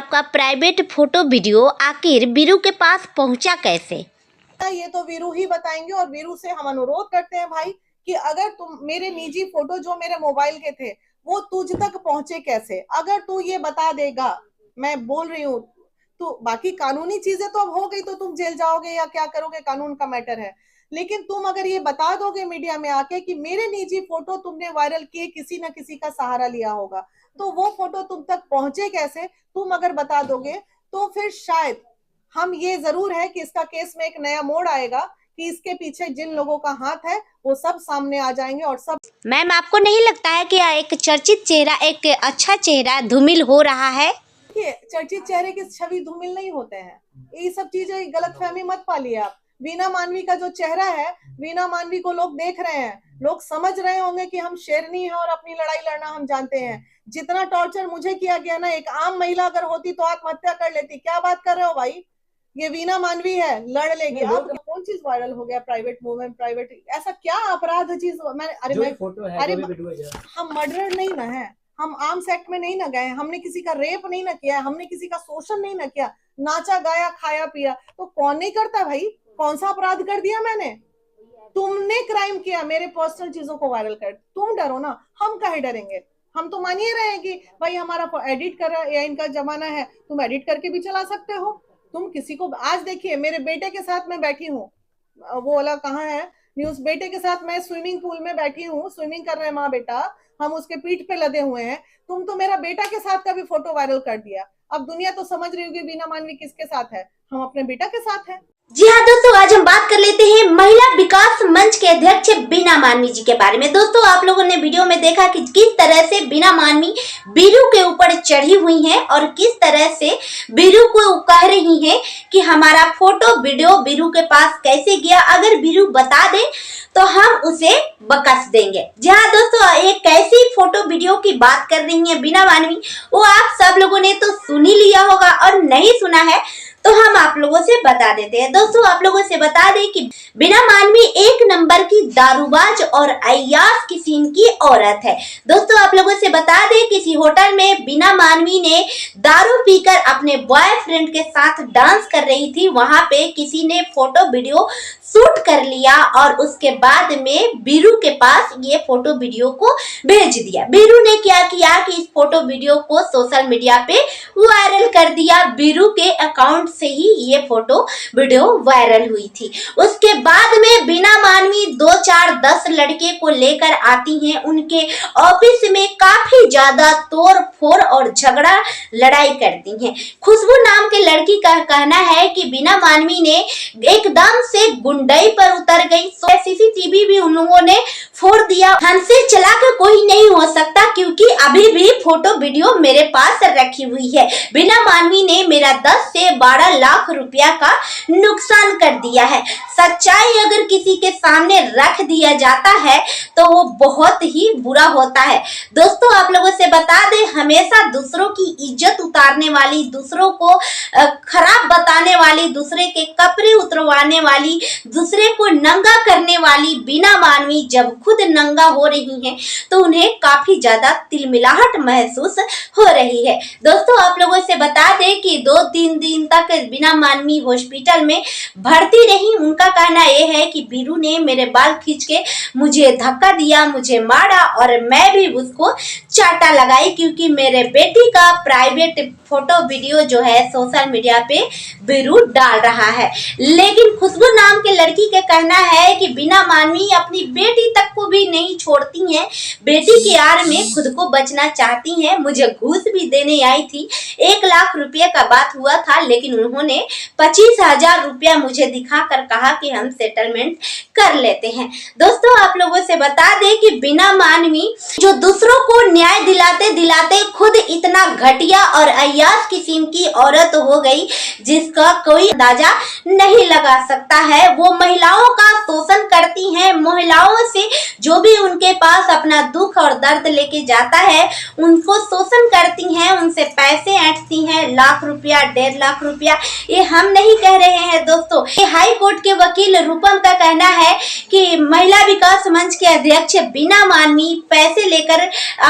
आपका private photo video आखिर वीरू के पास पहुंचा कैसे? ये तो वीरू ही बताएंगे। और वीरू से हम अनुरोध करते हैं भाई कि अगर तुम मेरे निजी फोटो जो मेरे मोबाइल के थे वो तुझ तक पहुंचे कैसे, अगर तू ये बता देगा, मैं बोल रही हूँ। तो बाकी कानूनी चीजें तो अब हो गई, तो तुम जेल जाओगे या क्या करोगे, कानून का मैटर है। लेकिन तुम अगर ये बता दोगे मीडिया में आके कि मेरे निजी फोटो तुमने वायरल किए, किसी ना किसी का सहारा लिया होगा, तो वो फोटो तुम तक पहुंचे कैसे, तुम अगर बता दोगे तो फिर शायद हम ये जरूर है कि इसका केस में एक नया मोड़ आएगा कि इसके पीछे जिन लोगों का हाथ है वो सब सामने आ जाएंगे और सब। मैम, आपको नहीं लगता है कि एक चर्चित चेहरा, एक अच्छा चेहरा धूमिल हो रहा है? चर्चित चेहरे की छवि धूमिल नहीं होते हैं, ये सब चीजें गलतफहमी मत पालिए आप। वीना मानवी का जो चेहरा है, वीना मानवी को लोग देख रहे हैं, लोग समझ रहे होंगे कि हम शेरनी हैं और अपनी लड़ाई लड़ना हम जानते हैं। जितना टॉर्चर मुझे किया गया ना, एक आम महिला अगर होती तो आत्महत्या कर लेती। क्या बात कर रहे हो भाई, ये वीना मानवी है, लड़ लेगी। आप कौन चीज वायरल हो गया, प्राइवेट मूवमेंट, प्राइवेट ऐसा क्या अपराध चीज? हम मर्डर नहीं ना है, हम आर्म्स एक्ट में नहीं ना गए, हमने किसी का रेप नहीं ना किया, हमने किसी का शोषण नहीं ना किया, नाचा गाया खाया पिया तो कौन नहीं करता भाई? कौन सा अपराध कर दिया मैंने? तुमने क्राइम किया, मेरे पर्सनल चीजों को वायरल कर, तुम डरो ना, हम काहे डरेंगे? हम तो मान ही रहे हैं कि भाई हमारा एडिट कर रहा है या इनका जमाना है, तुम एडिट करके भी चला सकते हो। तुम किसी को आज देखिए, मेरे बेटे के साथ मैं बैठी हूँ, वो वाला कहाँ है न्यूज, बेटे के साथ मैं स्विमिंग पूल में बैठी हूँ, स्विमिंग कर रहे हैं माँ बेटा, हम उसके पीठ पे लदे हुए हैं। तुम तो मेरा बेटा के साथ का भी फोटो वायरल कर दिया। अब दुनिया तो समझ रही होगी वीना मानवी किसके साथ है, हम अपने बेटा के साथ हैं। जी हाँ दोस्तों, आज हम बात कर लेते हैं महिला विकास मंच के अध्यक्ष वीना मानवी जी के बारे में। दोस्तों, आप लोगों ने वीडियो में देखा कि किस तरह से वीना मानवी वीरू के ऊपर चढ़ी हुई हैं और किस तरह से वीरू को कह रही हैं कि हमारा फोटो वीडियो वीरू के पास कैसे गया, अगर वीरू बता दे तो हम उसे बकस देंगे। जी हाँ दोस्तों, एक कैसी फोटो वीडियो की बात कर रही है वीना मानवी, वो आप सब लोगों ने तो सुन ही लिया होगा, और नहीं सुना है तो हम आप लोगों से बता देते हैं। दोस्तों, आप लोगों से बता दें कि वीना मानवी एक नंबर की दारूबाज और अय्याश किस्म की औरत है। दोस्तों, आप लोगों से बता दें, किसी होटल में वीना मानवी ने दारू पीकर अपने बॉयफ्रेंड के साथ डांस कर रही थी, वहां पे किसी ने फोटो वीडियो शूट कर लिया और उसके बाद में वीरू के पास ये फोटो वीडियो को भेज दिया। वीरू ने क्या किया कि इस फोटो वीडियो को सोशल मीडिया पे वायरल कर दिया। वीरू के अकाउंट से ही ये फोटो वीडियो वायरल हुई थी। उसके बाद में वीना मानवी 2 4 10 लड़के को लेकर आती हैं, उनके ऑफिस में काफी ज्यादा तोड़ फोड़ और झगड़ा लड़ाई करती हैं। खुशबू नाम के लड़की का कहना है कि वीना मानवी ने एकदम से गुंडई पर उतर गई। सीसीटीवी भी उन लोगों ने फोड़ दिया, हमसे चला कर कोई नहीं हो सकता क्योंकि अभी भी फोटो वीडियो मेरे पास रखी हुई है। वीना मानवी ने मेरा 10 से 12 लाख रुपया का नुकसान कर दिया है। सच्चाई अगर किसी के सामने रख दिया जाता है तो वो बहुत ही बुरा होता है। दोस्तों, आप लोगों से बता दें, हमेशा दूसरों की इज्जत उतारने वाली, दूसरों को खराब बताने वाली, दूसरे के कपड़े उतरवाने वाली, दूसरे को नंगा करने वाली वीना मानवी जब खुद नंगा हो रही हैं तो उन्हें काफी ज्यादा तिलमिलाहट महसूस हो रही है। दोस्तों, आप लोगों से बता दें कि 2-3 दिन तक वीना मानवी हॉस्पिटल में भर्ती रही। उनका कहना यह है कि वीरू ने मेरे बाल खींच के मुझे धक्का दिया, मुझे मारा और मैं भी उसको चाटा लगाई क्योंकि मेरे बेटी का प्राइवेट फोटो वीडियो जो है सोशल मीडिया पे वीरू डाल रहा है। लेकिन खुशबू नाम के लड़की का कहना है कि वीना मानवी अपनी बेटी तक को भी नहीं छोड़ती हैं, बेटी की आड़ में खुद को बचना चाहती हैं। मुझे घूस भी देने आई थी, 1 लाख रुपये का बात हुआ था, लेकिन उन्होंने 25,000 रुपया मुझे दिखाकर कहा कि हम सेटलमेंट कर लेते हैं। दोस्तों, आप लोगों से बता दें कि वीना मानवी जो दूसरों को न्याय दिलाते दिलाते खुद इतना घटिया और अय्याश किस्म की औरत हो गई जिसका कोई अंदाजा नहीं लगा सकता है। वो महिलाओं का शोषण करती हैं, महिलाओं से जो भी उनके पास अपना दुख और दर्द लेके जाता है उनको शोषण करती हैं, उनसे पैसे ऐंठती हैं, लाख रुपया 1.5 लाख रुपया। ये हम नहीं कह रहे हैं दोस्तों, ये हाई कोर्ट के वकील रूपम का कहना है कि महिला विकास मंच के अध्यक्ष वीना मानवी पैसे लेकर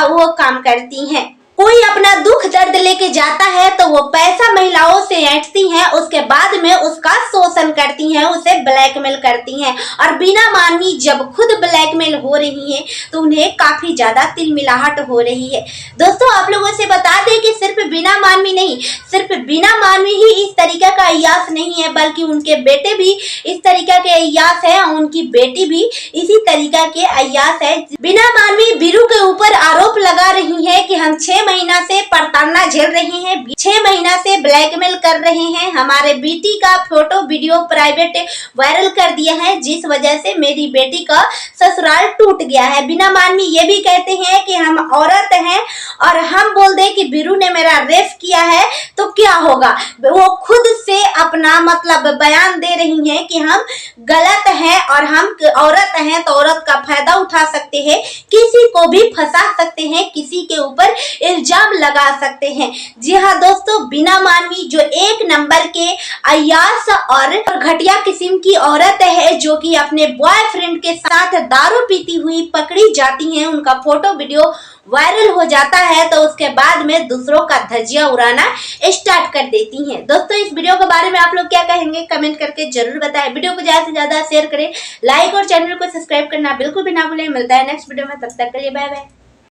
वो काम करती हैं। कोई अपना दुख दर्द लेके जाता है तो वो पैसे महिलाओं से ऐंठती हैं, उसके बाद में उसका शोषण करती हैं, उसे ब्लैकमेल करती हैं। और बीना मानवी जब खुद ब्लैकमेल हो रही है तो उन्हें काफी ज्यादा तिलमिलाहट हो रही है। दोस्तों आप लोगों से बता दें कि सिर्फ बीना मानवी नहीं, सिर्फ बीना मानवी ही इस तरीके का अय्यास नहीं है, बल्कि उनके बेटे भी इस तरीके के अय्यास है, उनकी बेटी भी इसी तरीका के अय्यास है। बीना मानवी बीरू के ऊपर आरोप लगा रही है कि हम 6 महीना से प्रताड़ना झेल रहे हैं, 6 महीना से ब्लैकमेल कर रहे हैं, हमारे बेटी का फोटो वीडियो प्राइवेट वायरल कर दिया है, जिस वजह से मेरी बेटी का ससुराल टूट गया है। बीना मानवी ये भी कहते हैं कि हम औरत हैं और हम बोल दे कि बीरू ने मेरा रेप किया है तो क्या होगा। वो खुद से अपना मतलब बयान दे रही हैं कि हम गलत हैं और हम औरत हैं तो औरत का फायदा उठा सकते हैं, किसी को भी फंसा सकते हैं, किसी के ऊपर इल्जाम लगा सकते हैं। जी हाँ दोस्तों, बीना मानवी जो एक नंबर के अय्यास और घटिया किस्म की औरत है, जो कि अपने बॉयफ्रेंड के साथ दारू पीती हुई पकड़ी जाती हैं, उनका फोटो वीडियो वायरल हो जाता है तो उसके बाद में दूसरों का धज्जियां उड़ाना स्टार्ट कर देती हैं। दोस्तों इस वीडियो के बारे में आप लोग क्या कहेंगे कमेंट करके जरूर बताएं। वीडियो को ज्यादा से ज्यादा शेयर करें, लाइक और चैनल को सब्सक्राइब करना बिल्कुल भी ना भूलें। मिलता है नेक्स्ट वीडियो में, तब तक के लिए बाय बाय।